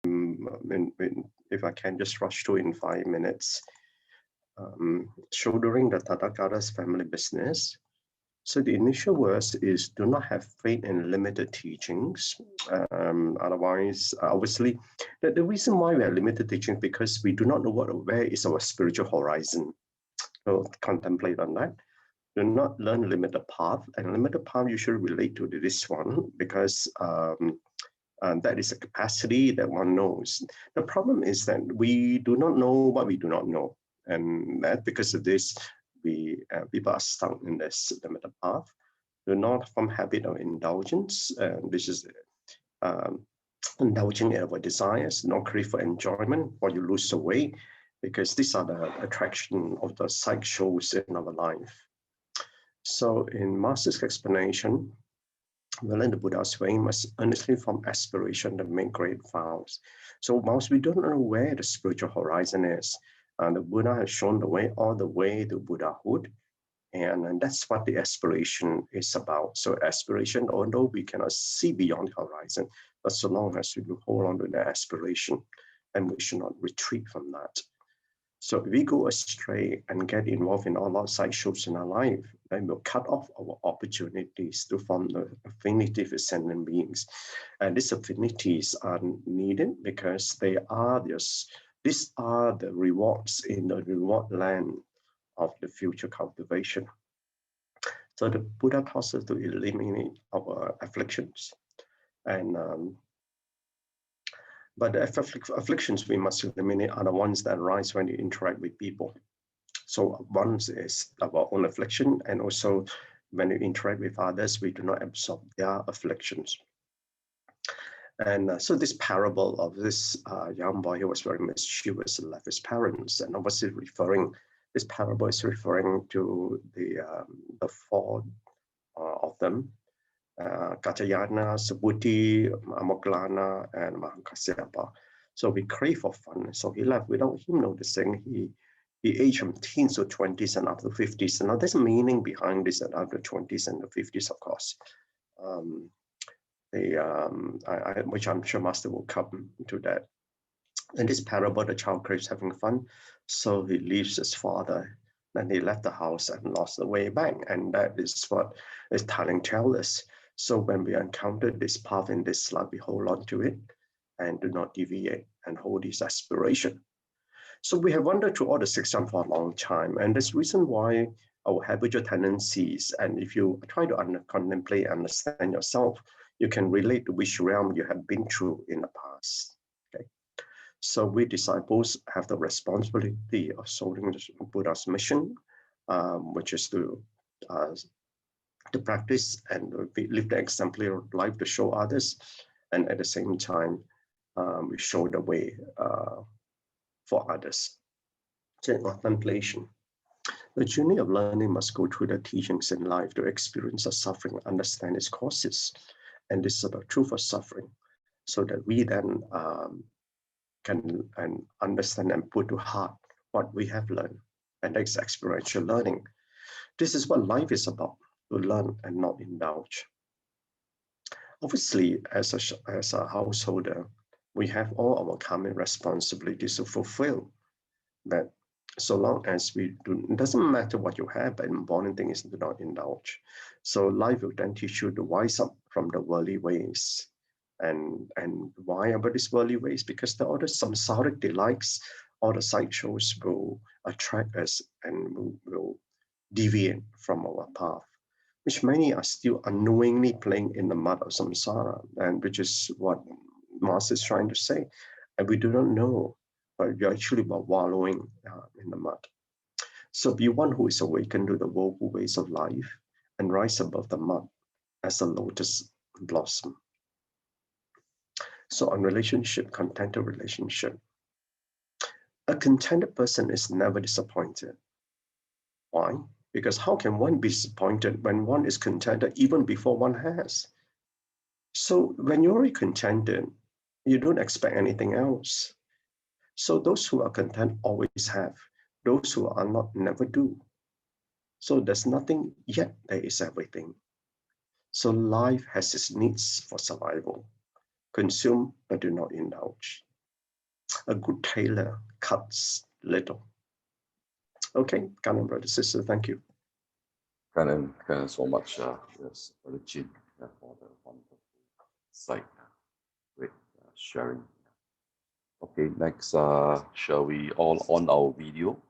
if I can just rush through in 5 minutes. Shouldering the Tathagata's family business. So the initial verse is, do not have faith in limited teachings. Otherwise, obviously, the reason why we have limited teaching because we do not know where is our spiritual horizon. So contemplate on that. Do not learn limited path, and limited path usually relate to this one because that is a capacity that one knows. The problem is that we do not know what we do not know, and that because of this, people are stuck in this limited path. Do not form habit of indulgence. This is indulging in our desires, not crave for enjoyment, or you lose the way, because these are the attraction of the side shows in our life. So in Master's explanation, we learn the Buddha's way must earnestly form aspiration to make great vows. So whilst we don't know where the spiritual horizon is, the Buddha has shown the way all the way to Buddhahood, and that's what the aspiration is about. So aspiration, although we cannot see beyond the horizon, but so long as we hold on to the aspiration, and we should not retreat from that. So if we go astray and get involved in all outside shows in our life, then we'll cut off our opportunities to form the affinity with sentient beings. And these affinities are needed because these are the rewards in the reward land of the future cultivation. So the Buddha taught us to eliminate our afflictions. But the afflictions we must eliminate are the ones that arise when you interact with people. So one is our own affliction, and also when you interact with others, we do not absorb their afflictions. And so this parable of this young boy who was very mischievous and left his parents, and obviously this parable is referring to the four of them, Katyayana, Subhuti, Amoggallana, and Mahakasyapa. So we crave for fun. So he left without him noticing. He aged from teens to 20s and up to 50s. Now there's a meaning behind this at up to 20s and the 50s, of course. Which I'm sure Master will come to that. In this parable, the child craves having fun, so he leaves his father. Then he left the house and lost the way back. And that is what is telling tells us. So when we encounter this path in this life, we hold on to it and do not deviate and hold this aspiration. So we have wandered through all the 6 jhana for a long time, and there's reason why our habitual tendencies, and if you try to contemplate and understand yourself, you can relate to which realm you have been through in the past. Okay, so we disciples have the responsibility of serving the Buddha's mission, which is to practice and live the exemplary life to show others, and at the same time, we show the way for others. Contemplation. The journey of learning must go through the teachings in life to experience the suffering, understand its causes, and this is the truth of suffering, so that we then can understand and put to heart what we have learned, and that's experiential learning. This is what life is about, to learn and not indulge. Obviously, as a householder, we have all our common responsibilities to fulfill. That so long as we do, it doesn't matter what you have, but important thing is to not indulge. So life will then teach you to wise up from the worldly ways. And why about these worldly ways? Because all the samsaric delights, all the sideshows will attract us and will deviate from our path, which many are still unknowingly playing in the mud of samsara, and which is what Master is trying to say. And we do not know, but we are actually wallowing in the mud. So be one who is awakened to the woeful ways of life and rise above the mud as a lotus blossom. So on relationship, contented relationship. A contented person is never disappointed. Why? Because how can one be disappointed when one is contented even before one has? So when you're already contented, you don't expect anything else. So those who are content always have. Those who are not never do. So there's nothing, yet there is everything. So life has its needs for survival. Consume, but do not indulge. a good tailor cuts little. Okay, Canon brother, sister, thank you. Canon so much, yes, BrotherChin, for the wonderful site. Great sharing. Okay, next, shall we all on our video?